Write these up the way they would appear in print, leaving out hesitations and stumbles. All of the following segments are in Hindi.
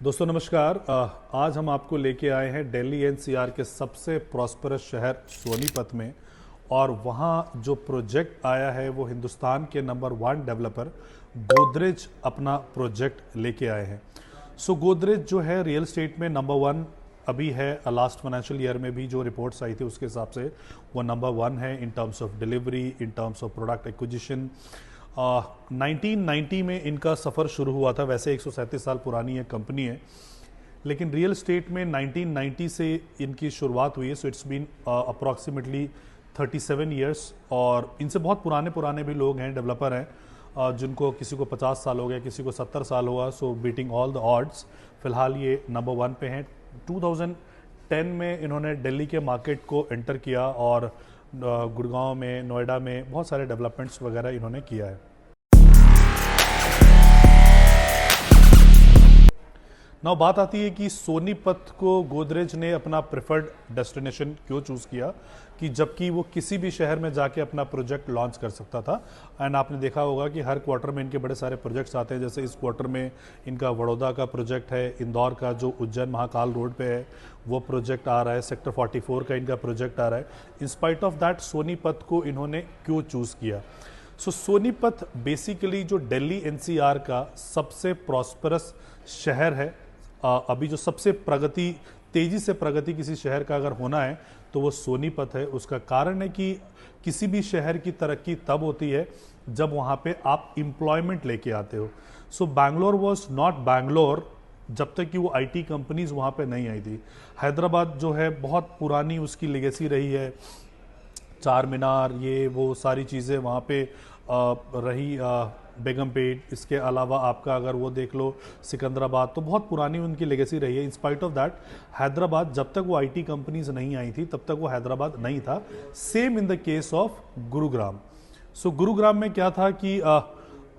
दोस्तों नमस्कार। आज हम आपको लेके आए हैं दिल्ली एनसीआर के सबसे प्रॉस्परस शहर सोनीपत में, और वहाँ जो प्रोजेक्ट आया है वो हिंदुस्तान के नंबर 1 डेवलपर गोदरेज अपना प्रोजेक्ट लेके आए हैं। गोदरेज जो है रियल स्टेट में नंबर 1 अभी है। लास्ट फाइनेंशियल ईयर में भी जो रिपोर्ट्स आई थी उसके हिसाब से वो नंबर 1 है in terms of delivery, in terms of product acquisition. 1990 में इनका सफ़र शुरू हुआ था। वैसे 137 साल पुरानी ये कंपनी है, लेकिन रियल स्टेट में 1990 से इनकी शुरुआत हुई है। So it's been approximately 37 years. और इनसे बहुत पुराने भी लोग हैं, डेवलपर हैं, जिनको किसी को 50 साल हो गया, किसी को 70 साल हुआ। सो बीटिंग ऑल द ऑड्स फिलहाल ये नंबर 1 पे हैं। 2010 में इन्होंने दिल्ली के मार्केट को एंटर किया और गुड़गांव में, नोएडा में बहुत सारे डेवलपमेंट्स वगैरह इन्होंने किया है। नाउ बात आती है कि सोनीपत को गोदरेज ने अपना प्रेफर्ड डेस्टिनेशन क्यों चूज़ किया, कि जबकि वो किसी भी शहर में जाके अपना प्रोजेक्ट लॉन्च कर सकता था। एंड आपने देखा होगा कि हर क्वार्टर में इनके बड़े सारे प्रोजेक्ट्स आते हैं। जैसे इस क्वार्टर में इनका बड़ौदा का प्रोजेक्ट है, इंदौर का जो उज्जैन महाकाल रोड पे है वो प्रोजेक्ट आ रहा है, सेक्टर 44 का इनका प्रोजेक्ट आ रहा है। In spite of that Sonipat को इन्होंने क्यों चूज़ किया? सोनीपत बेसिकली जो दिल्ली एनसीआर का सबसे प्रॉस्परस शहर है। अभी जो सबसे तेजी से प्रगति किसी शहर का अगर होना है तो वो सोनीपत है। उसका कारण है कि किसी भी शहर की तरक्की तब होती है जब वहाँ पे आप एम्प्लॉयमेंट लेके आते हो। बैंगलोर वॉज नॉट बैंगलोर जब तक कि वो आईटी कंपनीज वहाँ पे नहीं आई थी। हैदराबाद जो है बहुत पुरानी उसकी लेगेसी रही है, चार मीनार, ये वो सारी चीज़ें वहाँ पे रही, बेगमपेट। इसके अलावा आपका अगर वो देख लो सिकंदराबाद, तो बहुत पुरानी उनकी लेगेसी रही है। In spite of that Hyderabad, जब तक वो आईटी कंपनीज नहीं आई थी तब तक वो हैदराबाद नहीं था। Same in the case of Gurugram. Gurugram में क्या था कि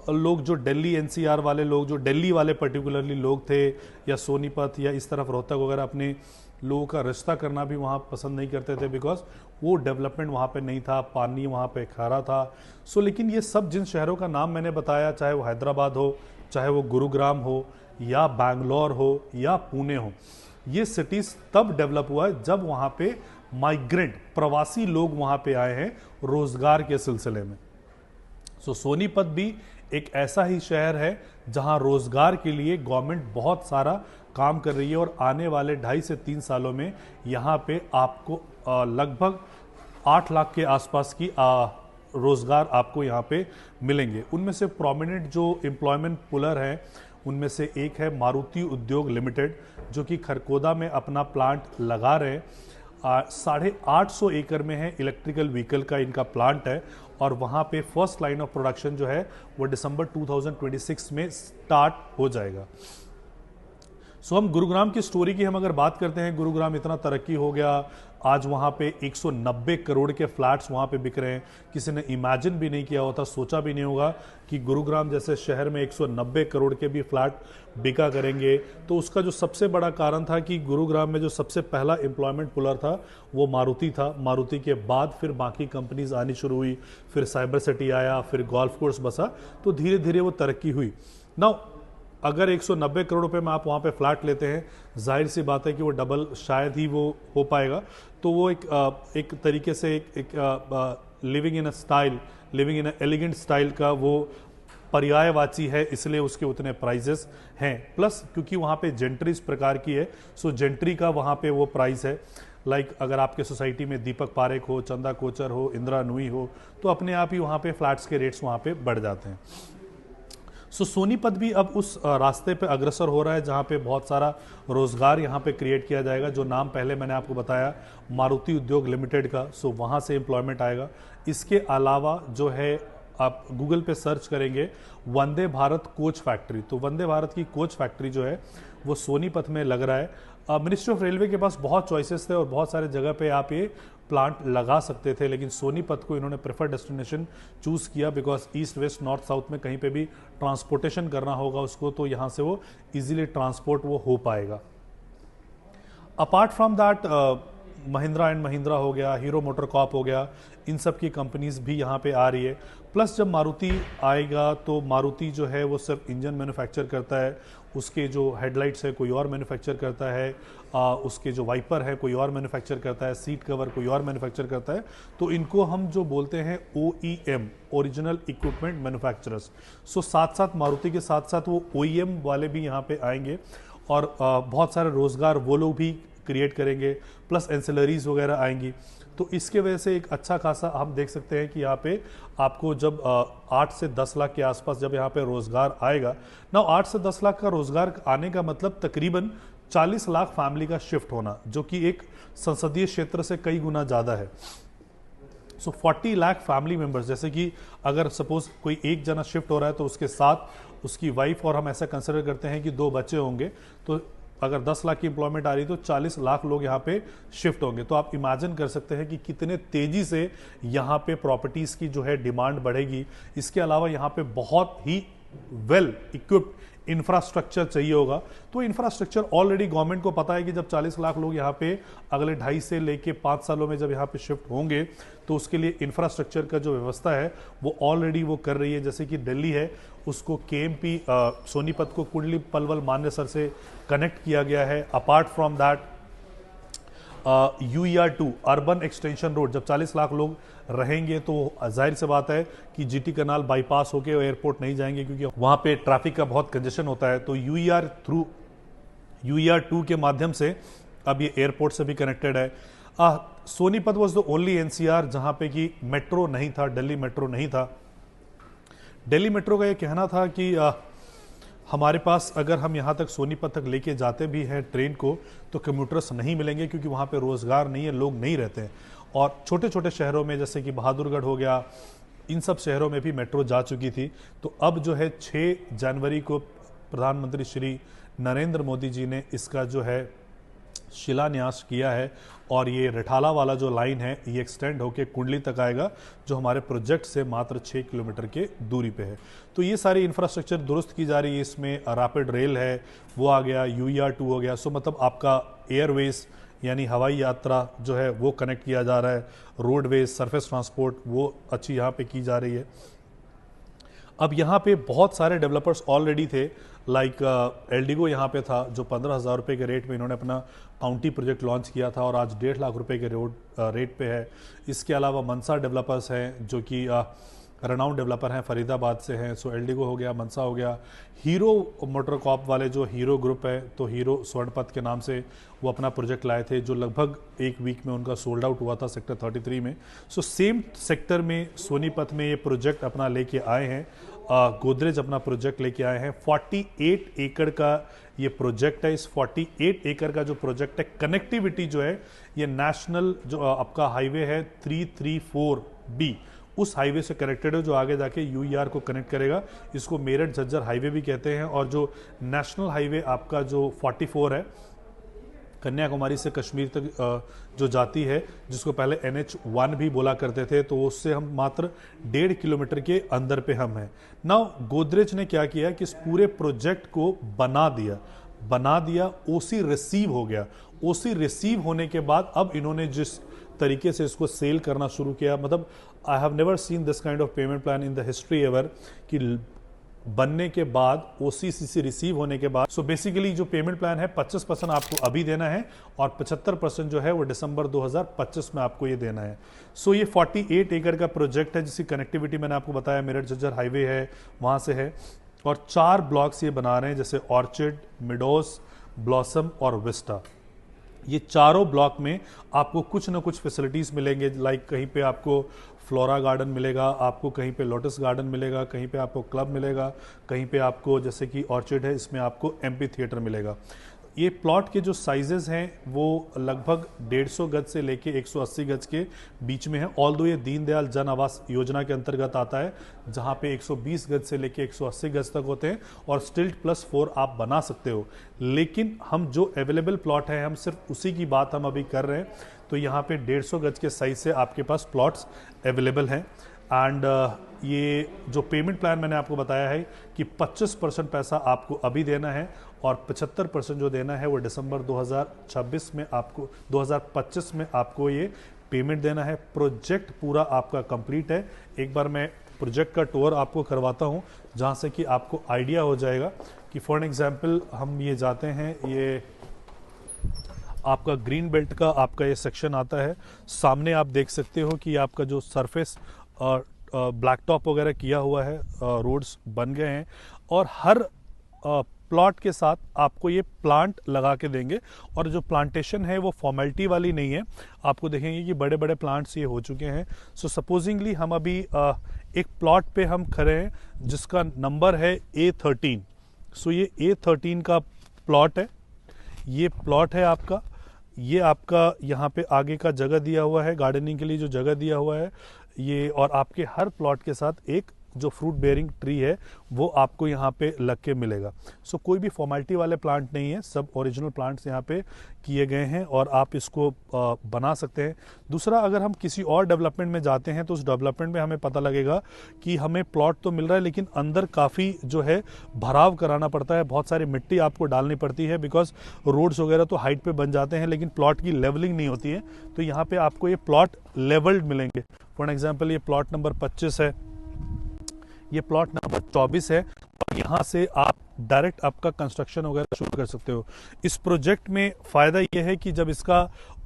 लोग जो दिल्ली एनसीआर वाले लोग, जो दिल्ली वाले पर्टिकुलरली लोग थे, या सोनीपत या इस तरफ रोहतक वगैरह, अपने लोगों का रिश्ता करना भी वहाँ पसंद नहीं करते थे, बिकॉज वो डेवलपमेंट वहाँ पे नहीं था, पानी वहाँ पे खारा था। लेकिन ये सब जिन शहरों का नाम मैंने बताया, चाहे वो हैदराबाद हो, चाहे वो गुरुग्राम हो, या बैंगलोर हो, या पुणे हो, ये सिटीज़ तब डेवलप हुआ है जब वहाँ पे माइग्रेंट, प्रवासी लोग वहाँ पे आए हैं रोजगार के सिलसिले में। सोनीपत भी एक ऐसा ही शहर है जहां रोजगार के लिए गवर्नमेंट बहुत सारा काम कर रही है, और आने वाले 2.5 से 3 सालों में यहाँ पे आपको लगभग 8 लाख के आसपास की रोजगार आपको यहाँ पे मिलेंगे। उनमें से प्रोमिनेंट जो एम्प्लॉयमेंट पुलर हैं उनमें से एक है मारुति उद्योग लिमिटेड, जो कि खरकोदा में अपना प्लांट लगा रहे हैं। 850 एकड़ में है, इलेक्ट्रिकल व्हीकल का इनका प्लांट है, और वहाँ पे फर्स्ट लाइन ऑफ प्रोडक्शन जो है वो दिसंबर 2026 में स्टार्ट हो जाएगा। हम गुरुग्राम की स्टोरी की हम अगर बात करते हैं, गुरुग्राम इतना तरक्की हो गया, आज वहाँ पे 190 करोड़ के फ्लैट्स वहाँ पे बिक रहे हैं। किसी ने इमेजिन भी नहीं किया होता, सोचा भी नहीं होगा कि गुरुग्राम जैसे शहर में 190 करोड़ के भी फ्लैट बिका करेंगे। तो उसका जो सबसे बड़ा कारण था कि गुरुग्राम में जो सबसे पहला एम्प्लॉयमेंट पुलर था वो मारुति था। मारुति के बाद फिर बाकी कंपनीज आनी शुरू हुई, फिर साइबर सिटी आया, फिर गोल्फ कोर्स बसा, तो धीरे धीरे वो तरक्की हुई। नाउ अगर 190 करोड़ रुपए में आप वहाँ पे फ्लैट लेते हैं, जाहिर सी बात है कि वो डबल शायद ही वो हो पाएगा। तो वो एक तरीके से एक living in a style, living in a elegant style का वो पर्यायवाची है, इसलिए उसके उतने प्राइजेस हैं। प्लस क्योंकि वहाँ पे जेंट्री इस प्रकार की है, जेंट्री का वहाँ पे वो प्राइस है। लाइक अगर आपके सोसाइटी में दीपक पारेख हो, चंदा कोचर हो, इंदिरा नूई हो, तो अपने आप ही वहाँ पे फ्लैट्स के रेट्स वहाँ पे बढ़ जाते हैं। सोनीपत भी अब उस रास्ते पे अग्रसर हो रहा है जहाँ पे बहुत सारा रोजगार यहाँ पे क्रिएट किया जाएगा। जो नाम पहले मैंने आपको बताया मारुति उद्योग लिमिटेड का, वहाँ से एम्प्लॉयमेंट आएगा। इसके अलावा जो है, आप गूगल पे सर्च करेंगे वंदे भारत कोच फैक्ट्री, तो वंदे भारत की कोच फैक्ट्री जो है वो सोनीपत में लग रहा है। मिनिस्ट्री ऑफ रेलवे के पास बहुत चॉइसेस थे और बहुत सारे जगह पे आप ये प्लांट लगा सकते थे, लेकिन सोनीपत को इन्होंने प्रेफर्ड डेस्टिनेशन चूज़ किया, because east west north south में कहीं पे भी ट्रांसपोर्टेशन करना होगा उसको, तो यहाँ से वो इजीली ट्रांसपोर्ट वो हो पाएगा। Apart from that Mahindra and Mahindra हो गया, हीरो मोटर कॉप हो गया, इन सब की कंपनीज भी यहाँ पे आ रही है। प्लस जब मारुति आएगा तो मारुति जो है वो सिर्फ इंजन मैन्युफैक्चर करता है, उसके जो हेडलाइट्स है कोई और मैन्युफैक्चर करता है, उसके जो वाइपर है कोई और मैन्युफैक्चर करता है, सीट कवर कोई और मैन्युफैक्चर करता है। तो इनको हम जो बोलते हैं OEM, ओरिजिनल इक्विपमेंट मैन्युफैक्चरर्स। सो साथ साथ मारुति के साथ साथ वो OEM वाले भी यहाँ पे आएंगे और बहुत सारे रोजगार वो लोग भी क्रिएट करेंगे, प्लस एंसिलरीज वगैरह आएंगी। तो इसके वजह से एक अच्छा खासा हम देख सकते हैं कि यहाँ पे आपको जब 8 से 10 लाख के आसपास जब यहाँ पे रोजगार आएगा ना, 8 से 10 लाख का रोजगार आने का मतलब तकरीबन 40 लाख फैमिली का शिफ्ट होना, जो कि एक संसदीय क्षेत्र से कई गुना ज़्यादा है। सो 40 लाख फैमिली मेंबर्स, जैसे कि अगर सपोज कोई एक जना शिफ्ट हो रहा है तो उसके साथ उसकी वाइफ और हम ऐसा कंसिडर करते हैं कि 2 बच्चे होंगे, तो अगर 10 लाख की इंप्लॉयमेंट आ रही तो 40 लाख लोग यहाँ पे शिफ्ट होंगे। तो आप इमेजिन कर सकते हैं कि कितने तेजी से यहाँ पे प्रॉपर्टीज की जो है डिमांड बढ़ेगी। इसके अलावा यहाँ पे बहुत ही वेल इक्विप्ड इंफ्रास्ट्रक्चर चाहिए होगा। तो इंफ्रास्ट्रक्चर ऑलरेडी गवर्नमेंट को पता है कि जब 40 लाख लोग यहाँ पे अगले 2.5 से लेके 5 सालों में जब यहाँ पे शिफ्ट होंगे तो उसके लिए इंफ्रास्ट्रक्चर का जो व्यवस्था है वो ऑलरेडी वो कर रही है। जैसे कि दिल्ली है, उसको KMP सोनीपत को कुंडली पलवल मानेसर से कनेक्ट किया गया है। Apart from that UER2 urban extension road, जब 40 लाख लोग रहेंगे तो जाहिर सी बात है कि GT कनाल बाईपास होके एयरपोर्ट नहीं जाएंगे, क्योंकि वहां पे ट्रैफिक का बहुत कंजेशन होता है। तो UER2 के माध्यम से अब ये एयरपोर्ट से भी कनेक्टेड है। Sonipat was the only NCR जहां पे कि मेट्रो नहीं था, दिल्ली मेट्रो नहीं था। दिल्ली मेट्रो का ये कहना था कि हमारे पास अगर हम यहाँ तक सोनीपत तक लेके जाते भी हैं ट्रेन को तो कम्यूटर्स नहीं मिलेंगे, क्योंकि वहाँ पे रोज़गार नहीं है, लोग नहीं रहते हैं। और छोटे छोटे शहरों में जैसे कि बहादुरगढ़ हो गया, इन सब शहरों में भी मेट्रो जा चुकी थी। तो अब जो है 6 जनवरी को प्रधानमंत्री श्री नरेंद्र मोदी जी ने इसका जो है शिलान्यास किया है और ये रिठाला वाला जो लाइन है ये एक्सटेंड होकर कुंडली तक आएगा, जो हमारे प्रोजेक्ट से मात्र 6 किलोमीटर के दूरी पे है। तो ये सारी इंफ्रास्ट्रक्चर दुरुस्त की जा रही है। इसमें रैपिड रेल है वो आ गया, UER2 हो गया। सो मतलब आपका एयरवेज यानी हवाई यात्रा जो है वो कनेक्ट किया जा रहा है, रोडवेज सरफेस ट्रांसपोर्ट वो अच्छी यहाँ पे की जा रही है। अब यहाँ पे बहुत सारे डेवलपर्स ऑलरेडी थे, लाइक एल्डिगो यहाँ पे था जो 15,000 रुपये के रेट में इन्होंने अपना काउंटी प्रोजेक्ट लॉन्च किया था और आज 1.5 लाख रुपए के रेट पे है। इसके अलावा मनसा डेवलपर्स हैं जो कि रनाउंड डेवलपर हैं, फरीदाबाद से हैं। सो एल्डिगो हो गया, मनसा हो गया। हीरो मोटर कॉप वाले जो हीरो ग्रुप है, तो हीरो स्वर्णपथ के नाम से वो अपना प्रोजेक्ट लाए थे, जो लगभग 1 वीक में उनका सोल्ड आउट हुआ था सेक्टर 33 में। सो सेम सेक्टर में सोनीपत में ये प्रोजेक्ट अपना लेके आए हैं। गोदरेज अपना प्रोजेक्ट लेके आए हैं। 48 एकड़ का ये प्रोजेक्ट है। इस 48 एकड़ का जो प्रोजेक्ट है, कनेक्टिविटी जो है ये नेशनल जो आपका हाईवे है 334B, उस हाईवे से कनेक्टेड है, जो आगे जाके UER को कनेक्ट करेगा। इसको मेरठ झज्जर हाईवे भी कहते हैं। और जो नेशनल हाईवे आपका जो 44 है कन्याकुमारी से कश्मीर तक जो जाती है, जिसको पहले NH1 भी बोला करते थे, तो उससे हम मात्र 1.5 किलोमीटर के अंदर पे हम हैं। नाउ गोदरेज ने क्या किया कि इस पूरे प्रोजेक्ट को बना दिया, OC रिसीव हो गया। OC रिसीव होने के बाद अब इन्होंने जिस तरीके से इसको सेल करना शुरू किया, मतलब I have never seen this kind of payment plan in the history ever, कि बनने के बाद OCCC रिसीव होने के बाद। सो बेसिकली जो पेमेंट प्लान है 25% आपको अभी देना है और 75% जो है वो दिसंबर 2025 में आपको ये देना है। सो ये 48 एकड़ का प्रोजेक्ट है, जिसकी कनेक्टिविटी मैंने आपको बताया मेरठ झज्जर हाईवे है वहाँ से है। और 4 ब्लॉक्स ये बना रहे हैं, जैसे ऑर्चिड, मिडोस, ब्लॉसम और विस्टा। ये चारों ब्लॉक में आपको कुछ ना कुछ फैसिलिटीज मिलेंगे, लाइक कहीं पे आपको फ्लोरा गार्डन मिलेगा, आपको कहीं पे लोटस गार्डन मिलेगा, कहीं पे आपको क्लब मिलेगा, कहीं पे आपको जैसे कि ऑर्चिड है इसमें आपको MP थिएटर मिलेगा। ये प्लॉट के जो साइजेस हैं वो लगभग 150 गज से लेके 180 गज के बीच में है। ऑल्दो ये दीनदयाल जन आवास योजना के अंतर्गत आता है, जहाँ पे 120 गज से लेके 180 गज तक होते हैं और स्टिल्ट +4 आप बना सकते हो। लेकिन हम जो अवेलेबल प्लॉट है हम सिर्फ उसी की बात हम अभी कर रहे हैं। तो यहाँ पे 150 गज के साइज से आपके पास प्लॉट्स अवेलेबल हैं। एंड ये जो पेमेंट प्लान मैंने आपको बताया है कि 25% पैसा आपको अभी देना है और 75% जो देना है वो दिसंबर 2026 में आपको 2025 में आपको ये पेमेंट देना है। प्रोजेक्ट पूरा आपका कंप्लीट है। एक बार मैं प्रोजेक्ट का टूर आपको करवाता हूँ, जहाँ से कि आपको आइडिया हो जाएगा कि फॉर एग्जांपल हम ये जाते हैं, ये आपका ग्रीन बेल्ट का आपका ये सेक्शन आता है। सामने आप देख सकते हो कि आपका जो सरफेस और ब्लैक टॉप वगैरह किया हुआ है, रोड्स बन गए हैं और हर प्लॉट के साथ आपको ये प्लांट लगा के देंगे। और जो प्लांटेशन है वो फॉर्मेलिटी वाली नहीं है, आपको देखेंगे कि बड़े बड़े प्लांट्स ये हो चुके हैं। सो सपोजिंगली हम अभी एक प्लॉट पे हम खड़े हैं जिसका नंबर है A13। सो ये A13 का प्लॉट है, ये प्लॉट है आपका। ये आपका यहाँ पे आगे का जगह दिया हुआ है, गार्डनिंग के लिए जो जगह दिया हुआ है ये, और आपके हर प्लॉट के साथ एक जो फ्रूट बेयरिंग ट्री है वो आपको यहाँ पे लग के मिलेगा। सो कोई भी फॉर्मेलिटी वाले प्लांट नहीं है, सब ओरिजिनल प्लांट्स यहाँ पे किए गए हैं और आप इसको बना सकते हैं। दूसरा, अगर हम किसी और डेवलपमेंट में जाते हैं तो उस डेवलपमेंट में हमें पता लगेगा कि हमें प्लॉट तो मिल रहा है लेकिन अंदर काफ़ी जो है भराव कराना पड़ता है, बहुत सारी मिट्टी आपको डालनी पड़ती है, बिकॉज रोड्स वगैरह तो हाइट पे बन जाते हैं लेकिन प्लॉट की लेवलिंग नहीं होती है। तो यहाँ पे आपको ये प्लॉट लेवल्ड मिलेंगे। फॉर एग्जाम्पल ये प्लॉट नंबर 25 है, ये प्लॉट नंबर 24 है और यहाँ से आप डायरेक्ट आपका कंस्ट्रक्शन वगैरह शुरू कर सकते हो। इस प्रोजेक्ट में फ़ायदा यह है कि जब इसका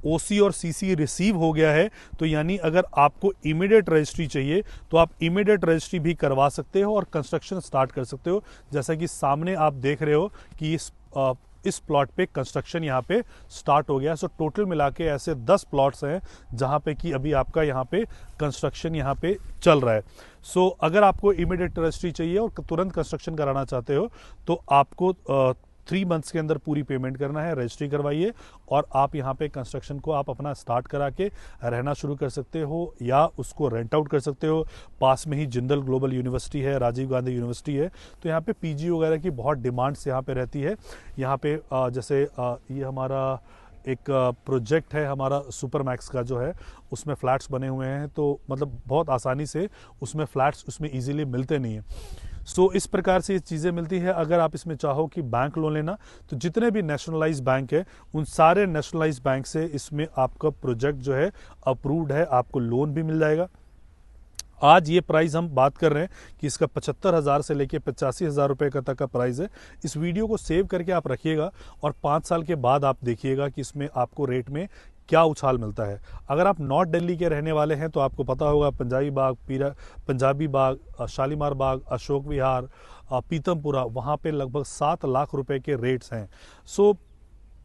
ओसी और सीसी रिसीव हो गया है तो यानी अगर आपको इमीडिएट रजिस्ट्री चाहिए तो आप इमीडिएट रजिस्ट्री भी करवा सकते हो और कंस्ट्रक्शन स्टार्ट कर सकते हो। जैसा कि सामने आप देख रहे हो कि इस प्लॉट पे कंस्ट्रक्शन यहाँ पे स्टार्ट हो गया। सो टोटल मिला के ऐसे 10 प्लॉट्स हैं जहाँ पे कि अभी आपका यहाँ पे कंस्ट्रक्शन यहाँ पे चल रहा है। सो अगर आपको इमीडिएट रजिस्ट्री चाहिए और तुरंत कंस्ट्रक्शन कराना चाहते हो तो आपको 3 मंथ्स के अंदर पूरी पेमेंट करना है, रजिस्ट्री करवाइए और आप यहाँ पे कंस्ट्रक्शन को आप अपना स्टार्ट करा के रहना शुरू कर सकते हो या उसको रेंट आउट कर सकते हो। पास में ही जिंदल ग्लोबल यूनिवर्सिटी है, राजीव गांधी यूनिवर्सिटी है, तो यहाँ पे पीजी वगैरह की बहुत डिमांड्स यहाँ पे रहती है। यहाँ पे जैसे ये हमारा एक प्रोजेक्ट है हमारा सुपर मैक्स का जो है, उसमें फ्लैट्स बने हुए हैं, तो मतलब बहुत आसानी से उसमें फ्लैट्स उसमें ईजिली मिलते नहीं हैं। सो इस प्रकार से ये चीज़ें मिलती है। अगर आप इसमें चाहो कि बैंक लोन लेना तो जितने भी नेशनलाइज बैंक है उन सारे नेशनलाइज बैंक से इसमें आपका प्रोजेक्ट जो है अप्रूव्ड है, आपको लोन भी मिल जाएगा। आज ये प्राइस हम बात कर रहे हैं कि इसका 75,000 से लेके 85,000 रुपये का तक का प्राइस है। इस वीडियो को सेव करके आप रखिएगा और 5 साल के बाद आप देखिएगा कि इसमें आपको रेट में क्या उछाल मिलता है। अगर आप नॉर्थ दिल्ली के रहने वाले हैं तो आपको पता होगा पंजाबी बाग, शालीमार बाग, अशोक विहार, पीतमपुरा, वहाँ पे लगभग 7 लाख रुपए के रेट्स हैं। So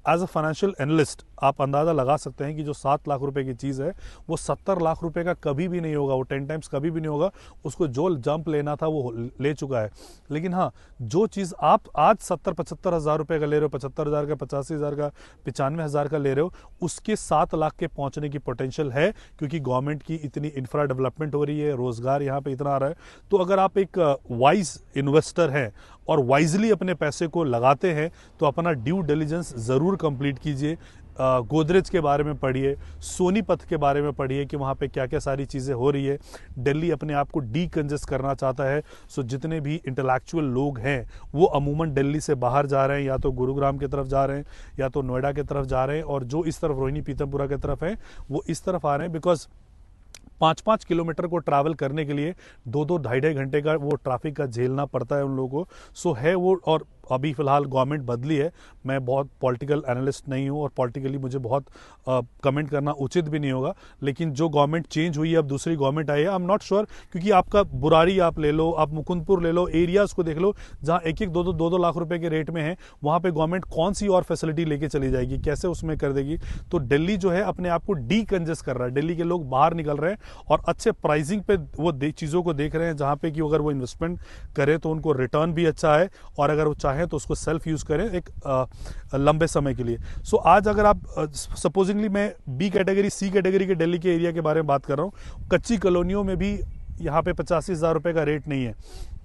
as a financial analyst आप अंदाज़ा लगा सकते हैं कि जो 7 लाख रुपए की चीज़ है वो 70 लाख रुपए का कभी भी नहीं होगा, वो 10 टाइम्स कभी भी नहीं होगा। उसको जो जंप लेना था वो ले चुका है। लेकिन हाँ, जो चीज़ आप आज 70-75 हज़ार रुपये का ले रहे हो, 75,000 का, 85,000 का, 95,000 का ले रहे हो, उसके 7 लाख के पहुंचने की पोटेंशियल है, क्योंकि गवर्नमेंट की इतनी इंफ्रा डेवलपमेंट हो रही है, रोजगार यहाँ पे इतना आ रहा है। तो अगर आप एक वाइज इन्वेस्टर हैं और वाइजली अपने पैसे को लगाते हैं तो अपना ड्यू डिलिजेंस ज़रूर कंप्लीट कीजिए। गोदरेज के बारे में पढ़िए, सोनीपत के बारे में पढ़िए कि वहाँ पे क्या क्या सारी चीज़ें हो रही है। दिल्ली अपने आप को डीकंजेस्ट करना चाहता है। सो जितने भी इंटेलेक्चुअल लोग हैं वो अमूमन दिल्ली से बाहर जा रहे हैं, या तो गुरुग्राम की तरफ जा रहे हैं या तो नोएडा की तरफ जा रहे हैं, और जो इस तरफ रोहिणी पीतमपुरा की तरफ हैं वो इस तरफ आ रहे हैं, बिकॉज 5-5 किलोमीटर को ट्रैवल करने के लिए 2-2 ढाई घंटे का वो ट्रैफिक का झेलना पड़ता है उन लोगों को। सो है वो, और अभी फिलहाल गवर्नमेंट बदली है। मैं बहुत पॉलिटिकल एनालिस्ट नहीं हूँ और पॉलिटिकली मुझे बहुत कमेंट करना उचित भी नहीं होगा, लेकिन जो गवर्नमेंट चेंज हुई है, अब दूसरी गवर्नमेंट आई है, आई एम नॉट श्योर, क्योंकि आपका बुरारी आप ले लो, आप मुकुंदपुर ले लो, एरियाज को देख लो जहाँ 1-2 लाख रुपए के रेट में है, वहाँ पे गवर्नमेंट कौन सी और फैसिलिटी लेके चली जाएगी, कैसे उसमें कर देगी। तो दिल्ली जो है अपने आप को डीकंजेस्ट कर रहा है, दिल्ली के लोग बाहर निकल रहे हैं और अच्छे प्राइसिंग पे वो चीज़ों को देख रहे हैं, जहाँ पे कि अगर वो इन्वेस्टमेंट करें तो उनको रिटर्न भी अच्छा है, और अगर वो चाहें तो उसको सेल्फ यूज करें एक लंबे समय के लिए। सो आज अगर आप सपोजिंगली मैं बी कैटेगरी, सी कैटेगरी के दिल्ली के एरिया के बारे में बात कर रहा हूँ, कच्ची कॉलोनियों में भी यहाँ पे 85,000 रुपए का रेट नहीं है,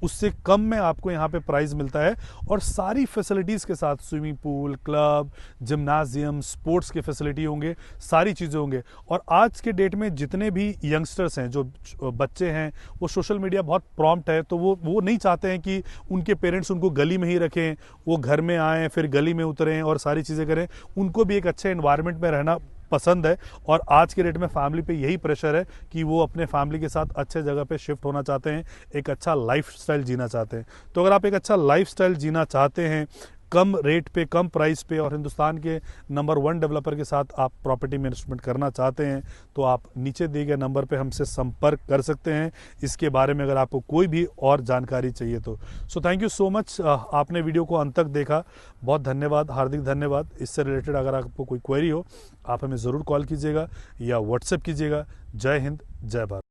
उससे कम में आपको यहाँ पे प्राइस मिलता है, और सारी फैसिलिटीज़ के साथ swimming pool, club, gymnasium, sports की फैसिलिटी होंगे, सारी चीज़ें होंगे। और आज के डेट में जितने भी यंगस्टर्स हैं, जो बच्चे हैं, वो सोशल मीडिया बहुत प्रॉम्प्ट है, तो वो नहीं चाहते हैं कि उनके पेरेंट्स उनको गली में ही रखें, वो घर में आएँ फिर गली में उतरें और सारी चीज़ें करें। उनको भी एक अच्छे एनवायरनमेंट में रहना पसंद है और आज के डेट में फैमिली पे यही प्रेशर है कि वो अपने फैमिली के साथ अच्छे जगह पे शिफ्ट होना चाहते हैं, एक अच्छा लाइफस्टाइल जीना चाहते हैं। तो अगर आप एक अच्छा लाइफस्टाइल जीना चाहते हैं, कम रेट पे, कम प्राइस पे और हिंदुस्तान के नंबर 1 डेवलपर के साथ आप प्रॉपर्टी में इन्वेस्टमेंट करना चाहते हैं, तो आप नीचे दिए गए नंबर पे हमसे संपर्क कर सकते हैं इसके बारे में, अगर आपको कोई भी और जानकारी चाहिए तो। So thank you so much, आपने वीडियो को अंत तक देखा, बहुत धन्यवाद, हार्दिक धन्यवाद। इससे रिलेटेड अगर आपको कोई क्वेरी हो आप हमें ज़रूर कॉल कीजिएगा या व्हाट्सएप कीजिएगा। जय हिंद, जय भारत।